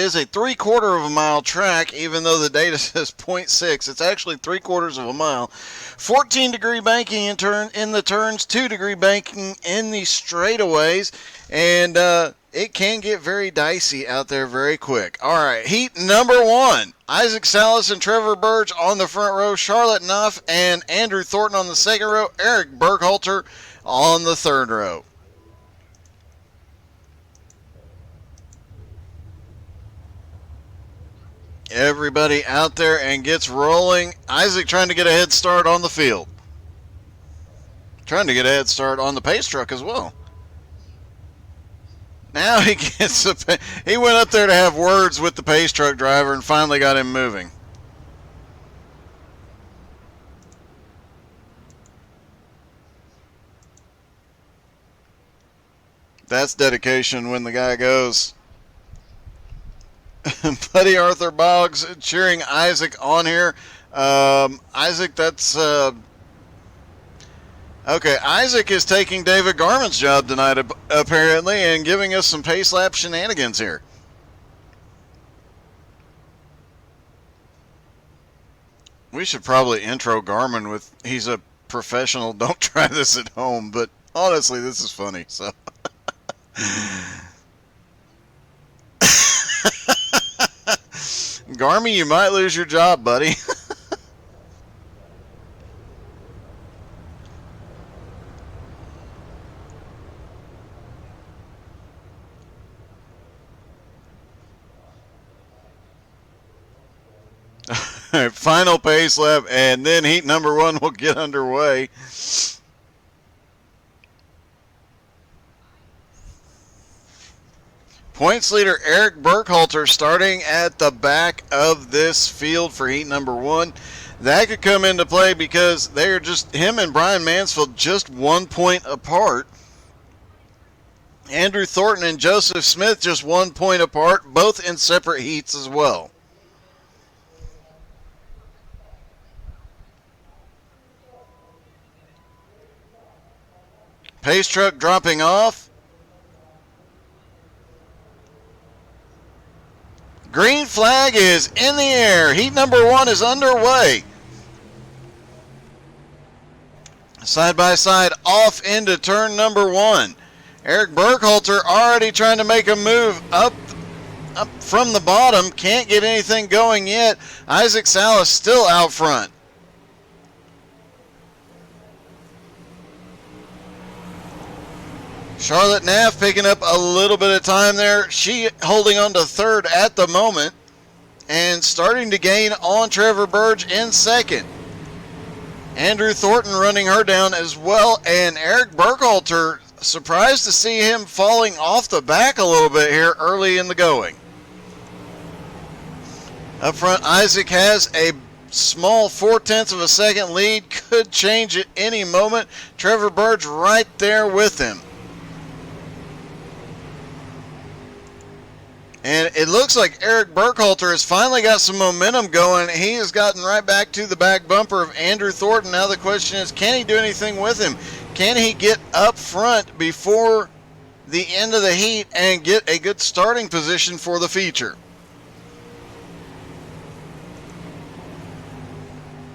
is a 3/4 of a mile track, even though the data says 0.6. It's actually 3/4 of a mile. 14-degree banking in the turns, 2-degree banking in the straightaways, and it can get very dicey out there very quick. All right, heat number 1. Isaac Salas and Trevor Burge on the front row, Charlotte Nuff and Andrew Thornton on the second row, Eric Burkhalter on the third row. Everybody out there and gets rolling. Isaac trying to get a head start on the field. Trying to get a head start on the pace truck as well. Now he gets he went up there to have words with the pace truck driver and finally got him moving. That's dedication when the guy goes. Buddy Arthur Boggs cheering Isaac on here. Isaac, that's... okay, Isaac is taking David Garman's job tonight, apparently, and giving us some pace lap shenanigans here. We should probably intro Garman with, he's a professional, don't try this at home, but honestly, this is funny, so... Garmy, you might lose your job, buddy. Final pace lap, and then heat number 1 will get underway. Points leader Eric Burkhalter starting at the back of this field for heat number 1. That could come into play because they are just, him and Brian Mansfield just 1 point apart. Andrew Thornton and Joseph Smith just 1 point apart, both in separate heats as well. Pace truck dropping off. Green flag is in the air. Heat number 1 is underway. Side by side off into turn number 1. Eric Burkhalter already trying to make a move up from the bottom. Can't get anything going yet. Isaac Salas still out front. Charlotte Naff picking up a little bit of time there. She holding on to third at the moment and starting to gain on Trevor Burge in second. Andrew Thornton running her down as well, and Eric Burkhalter, surprised to see him falling off the back a little bit here early in the going. Up front, Isaac has a small 0.4 of a second lead, could change at any moment. Trevor Burge right there with him. And it looks like Eric Burkhalter has finally got some momentum going. He has gotten right back to the back bumper of Andrew Thornton. Now the question is, can he do anything with him? Can he get up front before the end of the heat and get a good starting position for the feature?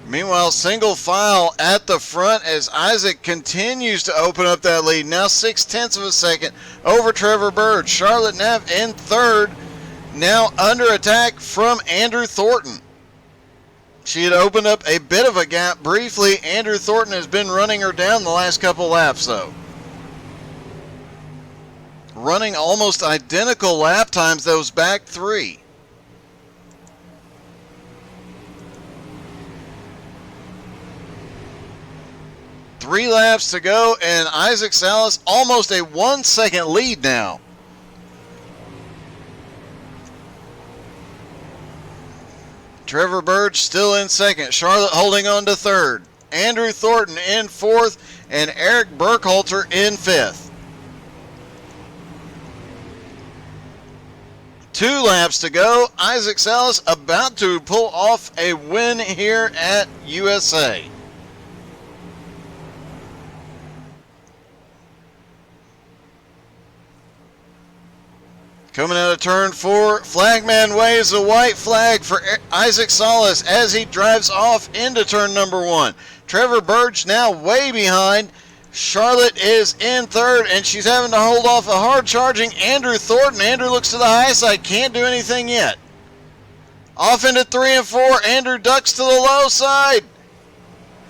Meanwhile, single file at the front as Isaac continues to open up that lead. Now 0.6 of a second over Trevor Burge. Charlotte Neff in third. Now under attack from Andrew Thornton. She had opened up a bit of a gap briefly. Andrew Thornton has been running her down the last couple laps, though. Running almost identical lap times, those back three. Three laps to go, and Isaac Salas almost a 1 second lead now. Trevor Burge still in second. Charlotte holding on to third. Andrew Thornton in fourth, and Eric Burkhalter in fifth. 2 laps to go. Isaac Salas about to pull off a win here at USA. Coming out of turn 4, flagman waves a white flag for Isaac Salas as he drives off into turn number 1. Trevor Burge now way behind. Charlotte is in third, and she's having to hold off a hard-charging Andrew Thornton. Andrew looks to the high side, can't do anything yet. Off into 3 and 4, Andrew ducks to the low side.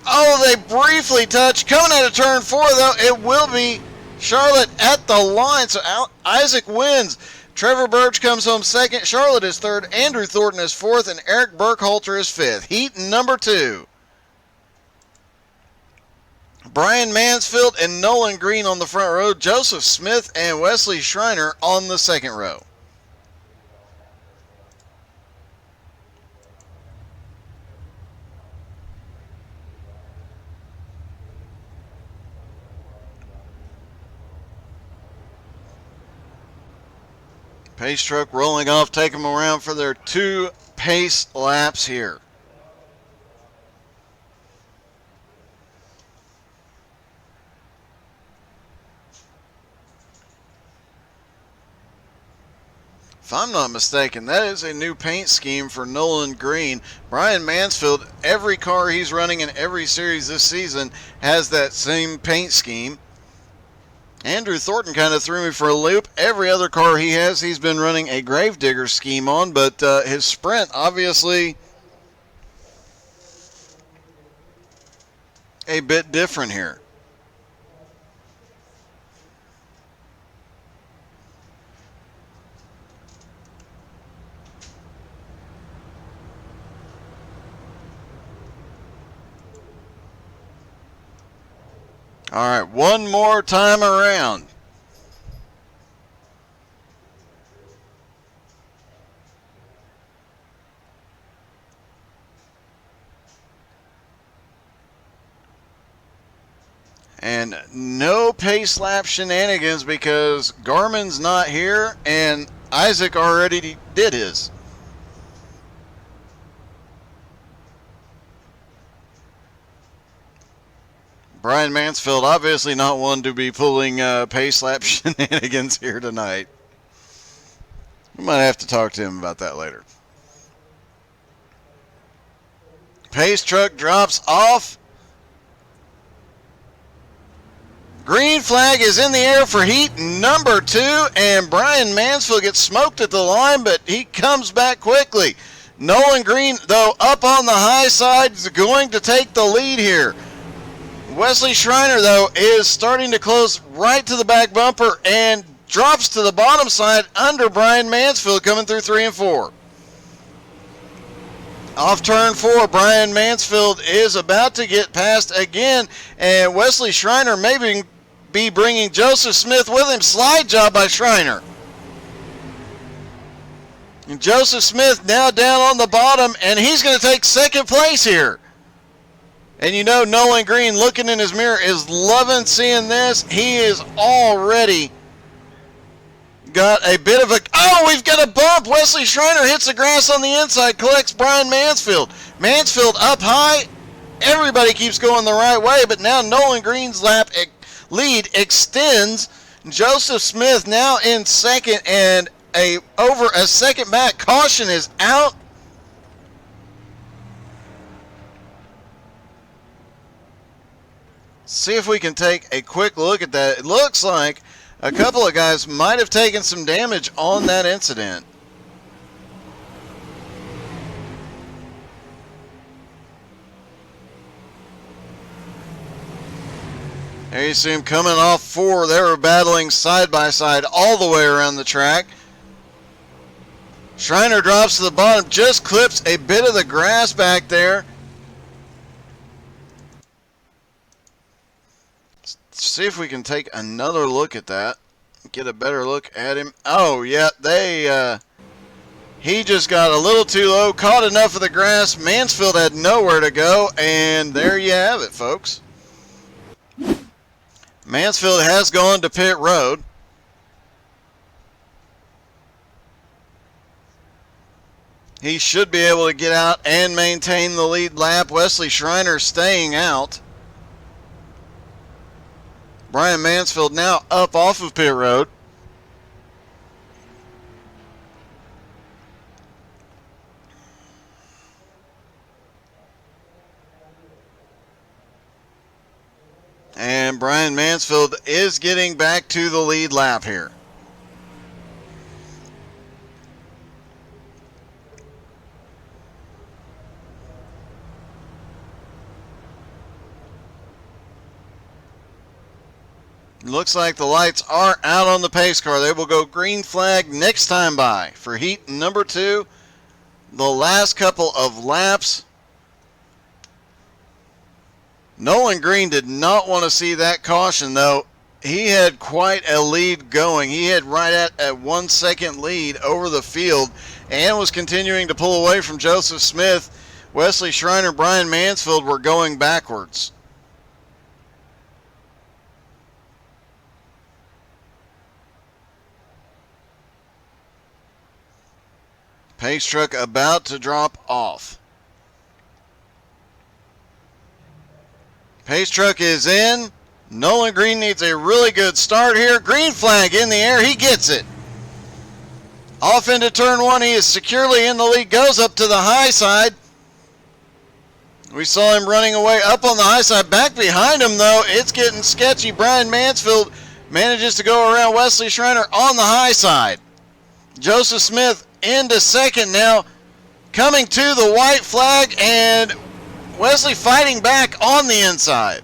Oh, they briefly touch. Coming out of turn 4, though, it will be Charlotte at the line, so Isaac wins. Trevor Burge comes home second, Charlotte is third, Andrew Thornton is fourth, and Eric Burkhalter is fifth. Heat number 2. Brian Mansfield and Nolan Green on the front row, Joseph Smith and Wesley Schreiner on the second row. Pace truck rolling off, take them around for their 2 pace laps here. If I'm not mistaken, that is a new paint scheme for Nolan Green. Brian Mansfield, every car he's running in every series this season has that same paint scheme. Andrew Thornton kind of threw me for a loop. Every other car he has, he's been running a Gravedigger scheme on, but his Sprint, obviously, a bit different here. All right, one more time around. And no pace lap shenanigans because Garmin's not here and Isaac already did his. Brian Mansfield, obviously not one to be pulling pace lap shenanigans here tonight. We might have to talk to him about that later. Pace truck drops off. Green flag is in the air for heat number 2, and Brian Mansfield gets smoked at the line, but he comes back quickly. Nolan Green, though, up on the high side, is going to take the lead here. Wesley Schreiner, though, is starting to close right to the back bumper and drops to the bottom side under Brian Mansfield coming through 3 and 4. Off turn 4, Brian Mansfield is about to get past again, and Wesley Schreiner may be bringing Joseph Smith with him. Slide job by Schreiner. And Joseph Smith now down on the bottom, and he's going to take second place here. And you know Nolan Green looking in his mirror is loving seeing this. He is already got a bit of a... Oh, we've got a bump. Wesley Schreiner hits the grass on the inside, collects Brian Mansfield. Mansfield up high. Everybody keeps going the right way, but now Nolan Green's lead extends. Joseph Smith now in second, and over a second back. Caution is out. See if we can take a quick look at that. It looks like a couple of guys might have taken some damage on that incident. There you see him coming off 4. They were battling side by side all the way around the track. Schreiner drops to the bottom, just clips a bit of the grass back there. See if we can take another look at that. Get a better look at him. Oh, yeah, he just got a little too low, caught enough of the grass. Mansfield had nowhere to go, and there you have it, folks. Mansfield has gone to pit road. He should be able to get out and maintain the lead lap. Wesley Schreiner staying out. Brian Mansfield now up off of pit road. And Brian Mansfield is getting back to the lead lap here. Looks like the lights are out on the pace car. They will go green flag next time by for heat number 2. The last couple of laps. Nolan Green did not want to see that caution, though. He had quite a lead going. He had right at a 1 second lead over the field and was continuing to pull away from Joseph Smith. Wesley Schreiner, Brian Mansfield were going backwards. Pace truck about to drop off. Pace truck is in. Nolan Green needs a really good start here. Green flag in the air. He gets it. Off into turn 1. He is securely in the lead. Goes up to the high side. We saw him running away up on the high side. Back behind him, though, it's getting sketchy. Brian Mansfield manages to go around Wesley Schreiner on the high side. Joseph Smith into second now, coming to the white flag, and Wesley fighting back on the inside.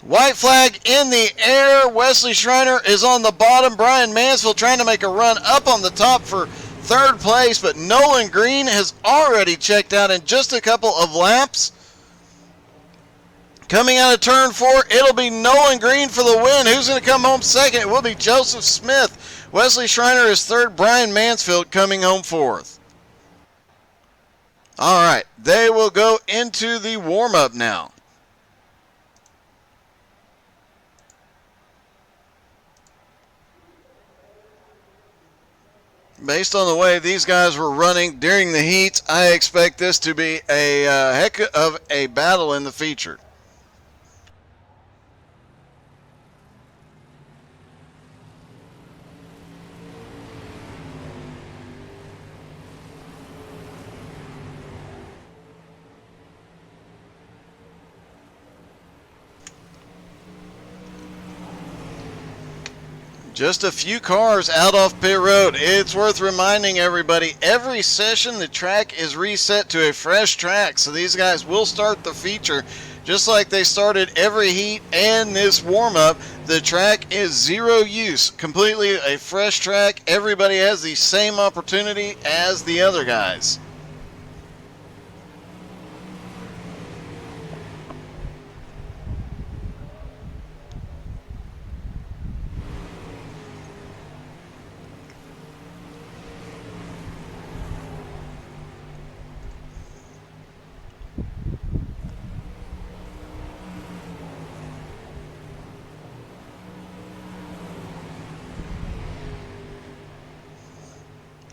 White flag in the air. Wesley Schreiner is on the bottom. Brian Mansfield trying to make a run up on the top for third place, but Nolan Green has already checked out in just a couple of laps. Coming out of turn 4, it'll be Nolan Green for the win. Who's going to come home second? It will be Joseph Smith. Wesley Schreiner is third. Brian Mansfield coming home fourth. All right, they will go into the warm-up now. Based on the way these guys were running during the heats, I expect this to be a heck of a battle in the feature. Just a few cars out off pit road. It's worth reminding everybody, every session the track is reset to a fresh track. So these guys will start the feature just like they started every heat and this warm-up. The track is zero use, completely a fresh track. Everybody has the same opportunity as the other guys.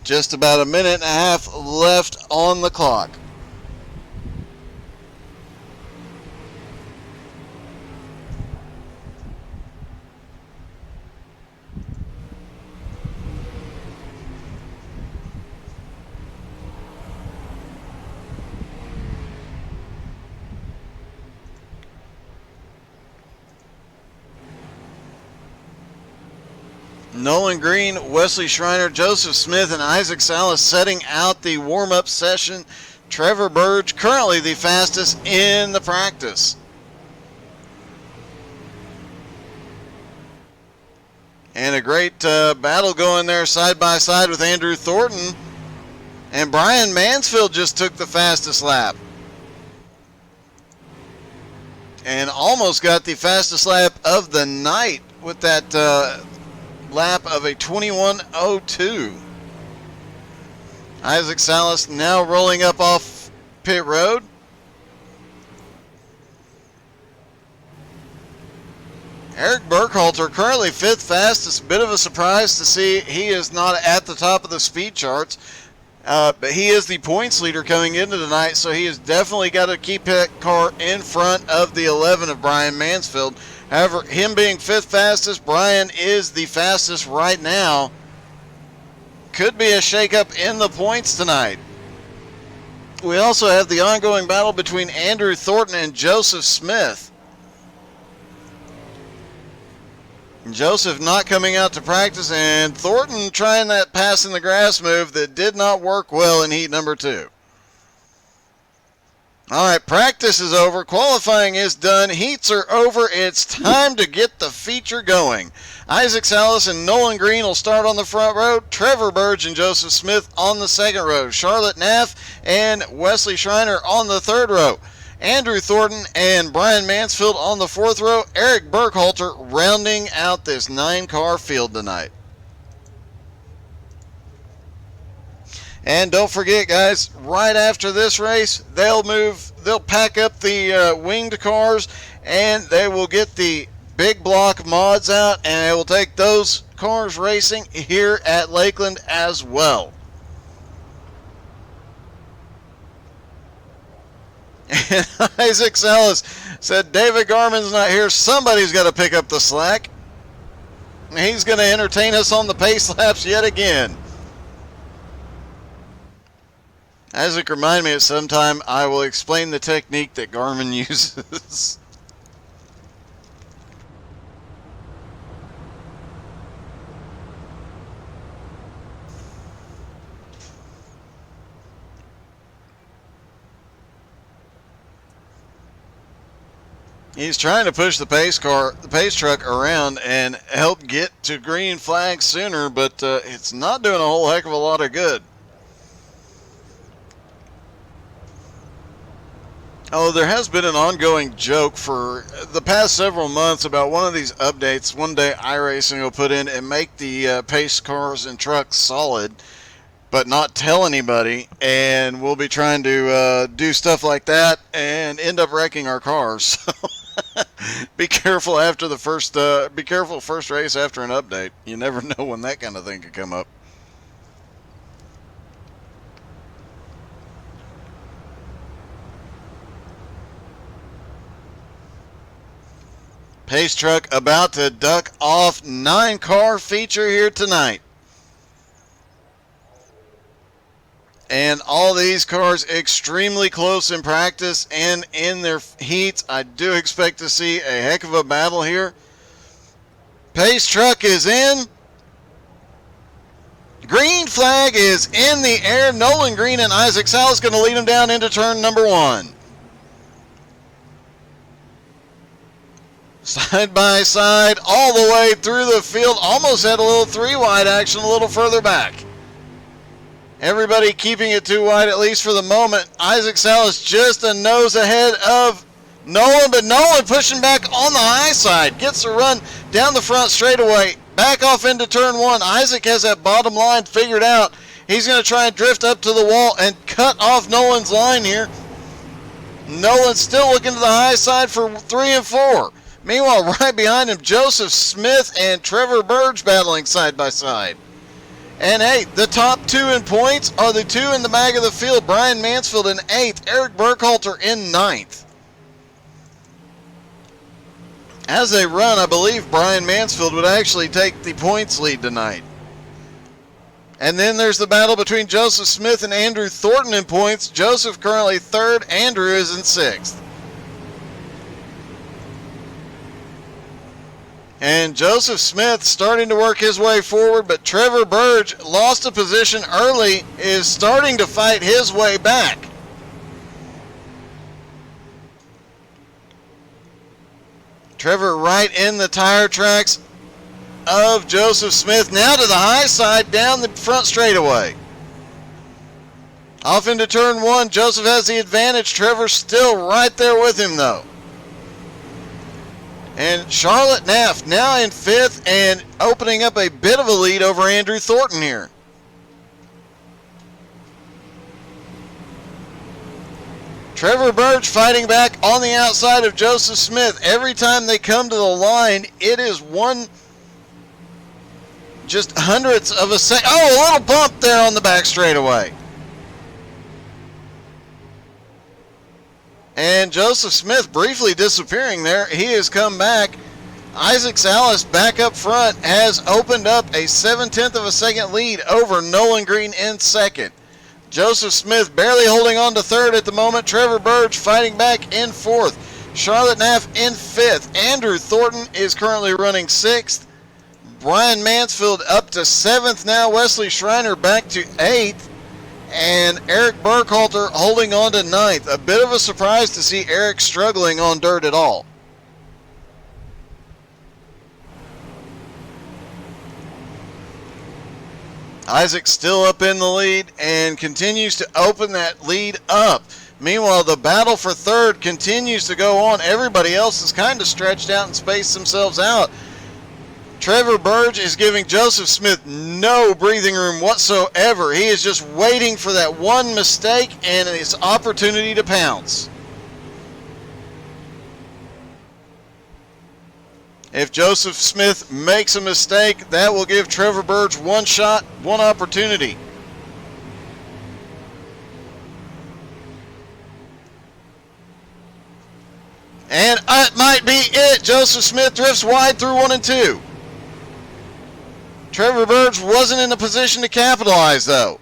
Just about a minute and a half left on the clock. Nolan Green, Wesley Schreiner, Joseph Smith, and Isaac Salas setting out the warm-up session. Trevor Burge, currently the fastest in the practice. And a great battle going there side by side with Andrew Thornton. And Brian Mansfield just took the fastest lap. And almost got the fastest lap of the night with that lap of a 21:02. Isaac Salas now rolling up off pit road. Eric Burkhalter currently fifth fastest. A bit of a surprise to see he is not at the top of the speed charts. But he is the points leader coming into tonight, so he has definitely got to keep that car in front of the 11 of Brian Mansfield. However, him being fifth fastest, Brian is the fastest right now. Could be a shakeup in the points tonight. We also have the ongoing battle between Andrew Thornton and Joseph Smith. Joseph not coming out to practice, and Thornton trying that pass in the grass move that did not work well in heat number 2. All right, practice is over. Qualifying is done. Heats are over. It's time to get the feature going. Isaac Salas and Nolan Green will start on the front row. Trevor Burge and Joseph Smith on the second row. Charlotte Naff and Wesley Schreiner on the third row. Andrew Thornton and Brian Mansfield on the fourth row. Eric Burkhalter rounding out this 9-car field tonight. And don't forget, guys, right after this race, they'll pack up the winged cars, and they will get the big block mods out, and they will take those cars racing here at Lakeland as well. And Isaac Salas said, David Garman's not here. Somebody's got to pick up the slack. He's going to entertain us on the pace laps yet again. Isaac, remind me at some time I will explain the technique that Garmin uses. He's trying to push the pace truck around and help get to green flag sooner, but it's not doing a whole heck of a lot of good. Oh, there has been an ongoing joke for the past several months about one of these updates. One day iRacing will put in and make the pace cars and trucks solid, but not tell anybody, and we'll be trying to do stuff like that and end up wrecking our cars. So be careful after the first race after an update. You never know when that kind of thing could come up. Pace truck about to duck off. 9-car feature here tonight. And all these cars extremely close in practice and in their heats. I do expect to see a heck of a battle here. Pace truck is in. Green flag is in the air. Nolan Green and Isaac Salas going to lead them down into turn number 1. Side by side, all the way through the field. Almost had a little 3-wide action a little further back. Everybody keeping it 2 wide, at least for the moment. Isaac Salas just a nose ahead of Nolan, but Nolan pushing back on the high side. Gets the run down the front straightaway. Back off into turn 1. Isaac has that bottom line figured out. He's going to try and drift up to the wall and cut off Nolan's line here. Nolan still looking to the high side for 3 and 4. Meanwhile, right behind him, Joseph Smith and Trevor Burge battling side by side. And hey, the top 2 in points are the 2 in the bag of the field. Brian Mansfield in 8th, Eric Burkhalter in 9th. As they run, I believe Brian Mansfield would actually take the points lead tonight. And then there's the battle between Joseph Smith and Andrew Thornton in points. Joseph currently 3rd, Andrew is in 6th. And Joseph Smith starting to work his way forward, but Trevor Burge lost a position early, is starting to fight his way back. Trevor right in the tire tracks of Joseph Smith. Now to the high side down the front straightaway. Off into turn 1. Joseph has the advantage. Trevor's still right there with him though. And Charlotte Naff now in 5th and opening up a bit of a lead over Andrew Thornton here. Trevor Burge fighting back on the outside of Joseph Smith. Every time they come to the line, it is one just hundredths of a second. Oh, a little bump there on the back straightaway. And Joseph Smith briefly disappearing there. He has come back. Isaac Salas back up front has opened up a 7/10 of a second lead over Nolan Green in 2nd. Joseph Smith barely holding on to 3rd at the moment. Trevor Burge fighting back in 4th. Charlotte Naff in 5th. Andrew Thornton is currently running 6th. Brian Mansfield up to 7th now. Wesley Schreiner back to 8th. And Eric Burkhalter holding on to 9th. A bit of a surprise to see Eric struggling on dirt at all. Isaac still up in the lead and continues to open that lead up. Meanwhile, the battle for 3rd continues to go on. Everybody else is kind of stretched out and spaced themselves out. Trevor Burge is giving Joseph Smith no breathing room whatsoever. He is just waiting for that one mistake and his opportunity to pounce. If Joseph Smith makes a mistake, that will give Trevor Burge one shot, one opportunity. And it might be it. Joseph Smith drifts wide through 1 and 2. Trevor Burge wasn't in a position to capitalize, though.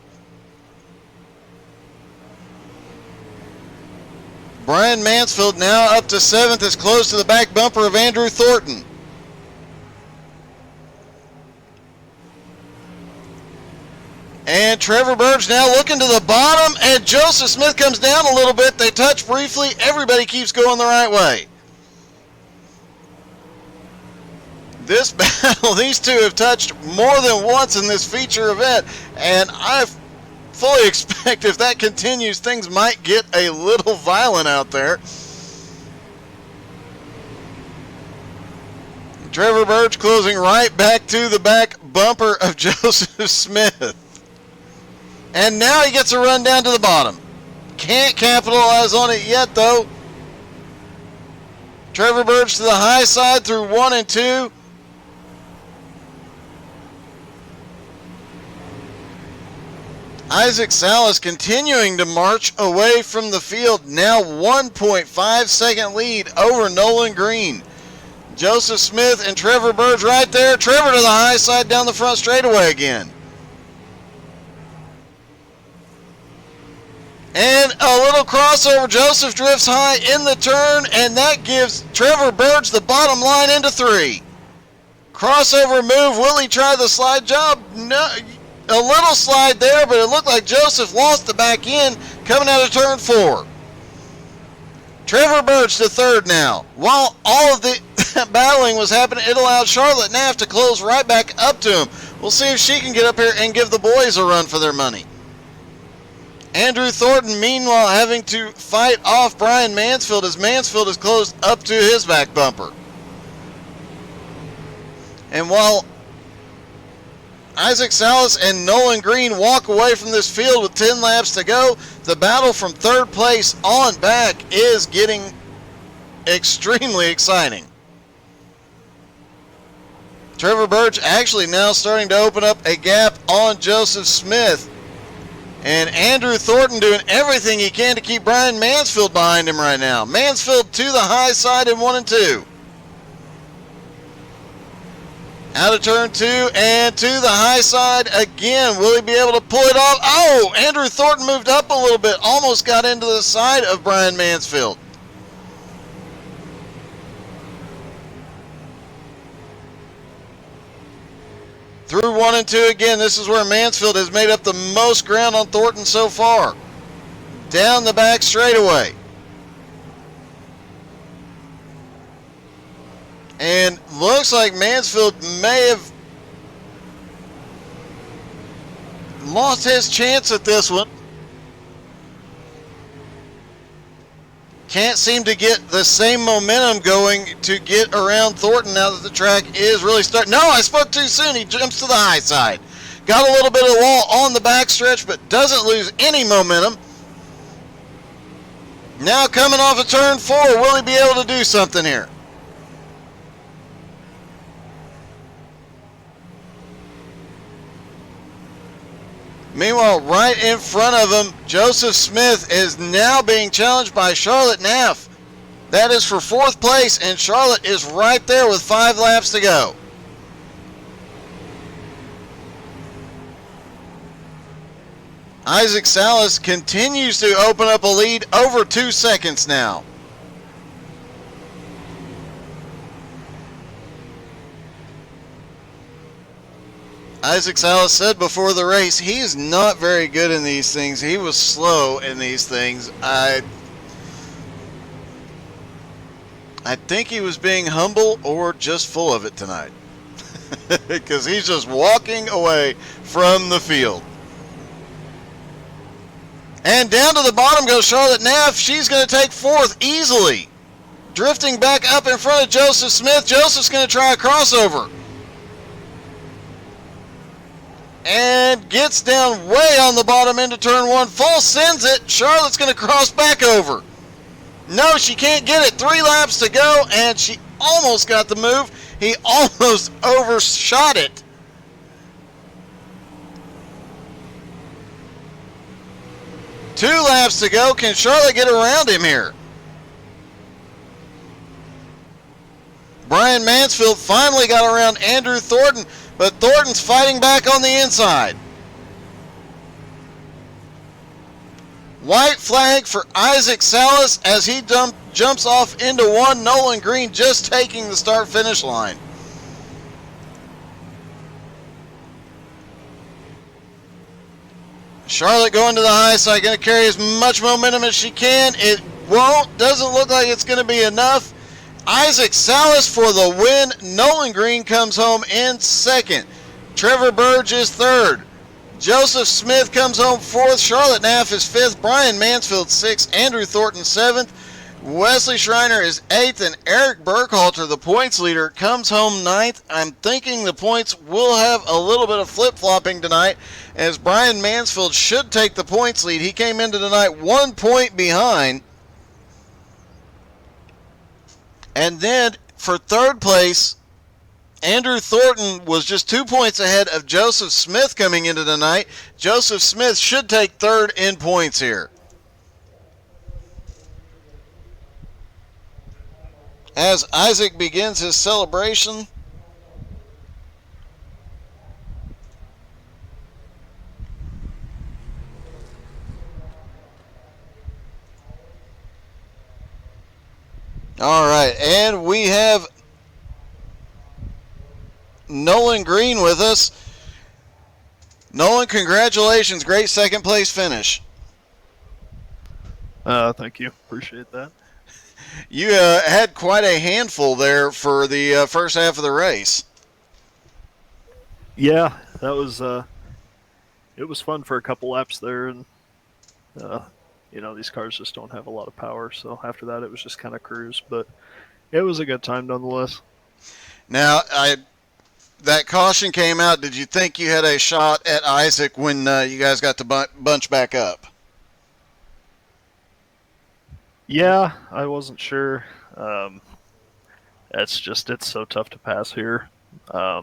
Brian Mansfield now up to 7th, is close to the back bumper of Andrew Thornton. And Trevor Burge now looking to the bottom, and Joseph Smith comes down a little bit. They touch briefly. Everybody keeps going the right way. This battle, these two have touched more than once in this feature event, and I fully expect if that continues, things might get a little violent out there. Trevor Burge closing right back to the back bumper of Joseph Smith. And now he gets a run down to the bottom. Can't capitalize on it yet, though. Trevor Burge to the high side through 1 and 2. Isaac Salas continuing to march away from the field. Now 1.5 second lead over Nolan Green. Joseph Smith and Trevor Burge right there. Trevor to the high side down the front straightaway again. And a little crossover. Joseph drifts high in the turn, and that gives Trevor Burge the bottom line into 3. Crossover move. Will he try the slide job? No. A little slide there, but it looked like Joseph lost the back end coming out of turn 4. Trevor Burge to 3rd now. While all of the battling was happening, it allowed Charlotte Naff to close right back up to him. We'll see if she can get up here and give the boys a run for their money. Andrew Thornton, meanwhile, having to fight off Brian Mansfield as Mansfield is closed up to his back bumper. And while Isaac Salas and Nolan Green walk away from this field with 10 laps to go, the battle from 3rd place on back is getting extremely exciting. Trevor Burge actually now starting to open up a gap on Joseph Smith. And Andrew Thornton doing everything he can to keep Brian Mansfield behind him right now. Mansfield to the high side in 1 and 2. Out of turn 2 and to the high side again. Will he be able to pull it off? Oh, Andrew Thornton moved up a little bit. Almost got into the side of Brian Mansfield. Through 1 and 2 again. This is where Mansfield has made up the most ground on Thornton so far. Down the back straightaway. And looks like Mansfield may have lost his chance at this one. Can't seem to get the same momentum going to get around Thornton now that the track is really starting. No, I spoke too soon. He jumps to the high side. Got a little bit of the wall on the backstretch, but doesn't lose any momentum. Now coming off of turn 4, will he be able to do something here? Meanwhile, right in front of him, Joseph Smith is now being challenged by Charlotte Naff. That is for 4th place, and Charlotte is right there with 5 laps to go. Isaac Salas continues to open up a lead over 2 seconds now. Isaac Salas said before the race, he's not very good in these things. He was slow in these things. I think he was being humble or just full of it tonight. Because he's just walking away from the field. And down to the bottom goes Charlotte Neff. She's going to take fourth easily. Drifting back up in front of Joseph Smith. Joseph's going to try a crossover. And gets down way on the bottom into turn one. Full sends it. Charlotte's going to cross back over. No, she can't get it. 3 laps to go, and she almost got the move. He almost overshot it. Two laps to go. Can Charlotte get around him here? Brian Mansfield finally got around Andrew Thornton, but Thornton's fighting back on the inside. White flag for Isaac Salas as he jumps off into one. Nolan Green just taking the start-finish line. Charlotte going to the high side, going to carry as much momentum as she can. It won't. Doesn't look like it's going to be enough. Isaac Salas for the win. Nolan Green comes home in second. Trevor Burge is third. Joseph Smith comes home fourth. Charlotte Neff is fifth. Brian Mansfield sixth. Andrew Thornton seventh. Wesley Schreiner is eighth. And Eric Burkhalter, the points leader, comes home ninth. I'm thinking the points will have a little bit of flip-flopping tonight, as Brian Mansfield should take the points lead. He came into tonight 1 point behind. And then for third place, Andrew Thornton was just 2 points ahead of Joseph Smith coming into tonight. Joseph Smith should take third in points here. As Isaac begins his celebration, all right, and we have Nolan Green with us. Nolan, congratulations. Great second place finish. Thank you. Appreciate that. You had quite a handful there for the first half of the race. Yeah, that was it was fun for a couple laps there, and these cars just don't have a lot of power, so after that it was just kind of cruise, but it was a good time nonetheless. Now, that caution came out. Did you think you had a shot at Isaac when you guys got to bunch back up? Yeah, I wasn't sure. It's so tough to pass here. I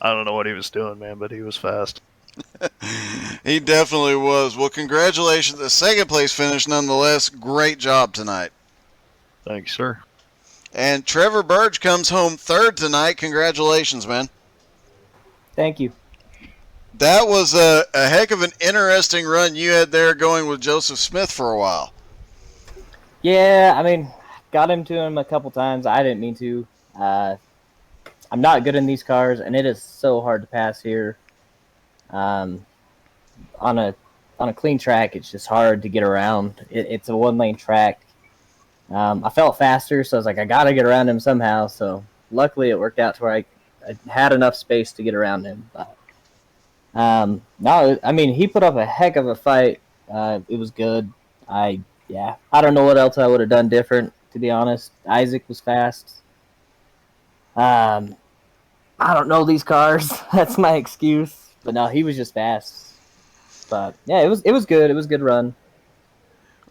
don't know what he was doing, man, but he was fast. He definitely was. Well, congratulations. The second place finish, nonetheless. Great job tonight. Thanks, sir. And Trevor Burge comes home third tonight. Congratulations, man. Thank you. That was a heck of an interesting run you had there, going with Joseph Smith for a while. Yeah, I mean, got into him a couple times. I didn't mean to. I'm not good in these cars, and it is so hard to pass here. On a clean track, it's just hard to get around. It's a one-lane track. I felt faster, so I was like, I got to get around him somehow. So luckily it worked out to where I had enough space to get around him. But no, I mean, he put up a heck of a fight. It was good. I don't know what else I would have done different, to be honest. Isaac was fast. I don't know these cars. That's my excuse. But no, he was just fast. But yeah, it was good. It was a good run.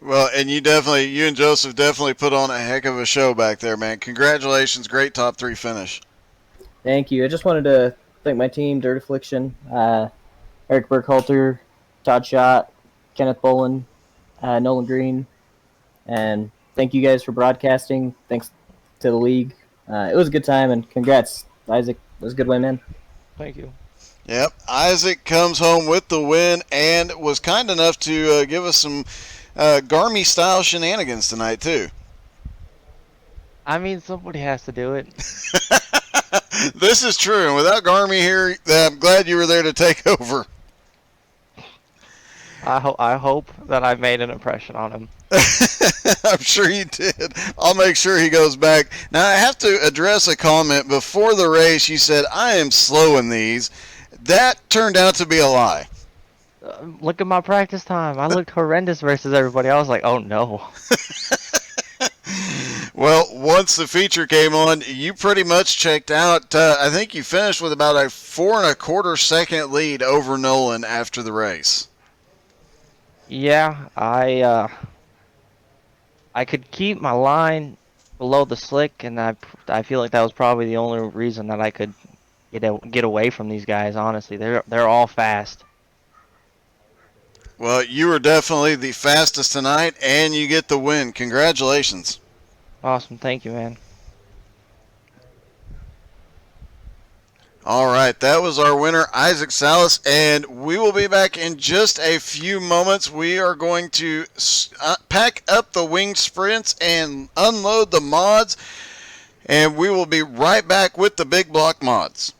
Well, and you and Joseph definitely put on a heck of a show back there, man. Congratulations. Great top three finish. Thank you. I just wanted to thank my team, Dirt Affliction, Eric Burkhalter, Todd Schott, Kenneth Bolin, Nolan Green, and thank you guys for broadcasting. Thanks to the league. It was a good time, and congrats, Isaac. It was a good win, man. Thank you. Yep, Isaac comes home with the win and was kind enough to give us some Garmy-style shenanigans tonight, too. I mean, somebody has to do it. This is true. And without Garmy here, I'm glad you were there to take over. I hope that I made an impression on him. I'm sure you did. I'll make sure he goes back. Now, I have to address a comment. Before the race, you said, I am slow in these. That turned out to be a lie. Look at my practice time. I looked horrendous versus everybody. I was like, oh no. Well, once the feature came on, you pretty much checked out. I think you finished with about a 4.25 second lead over Nolan after the race. Yeah, I could keep my line below the slick, and I feel like that was probably the only reason that I could get away from these guys. Honestly, they're all fast. Well, you were definitely the fastest tonight, and you get the win. Congratulations. Awesome, thank you, man. All right, that was our winner, Isaac Salas, and we will be back in just a few moments. We are going to pack up the winged sprints and unload the mods, and we will be right back with the big block mods.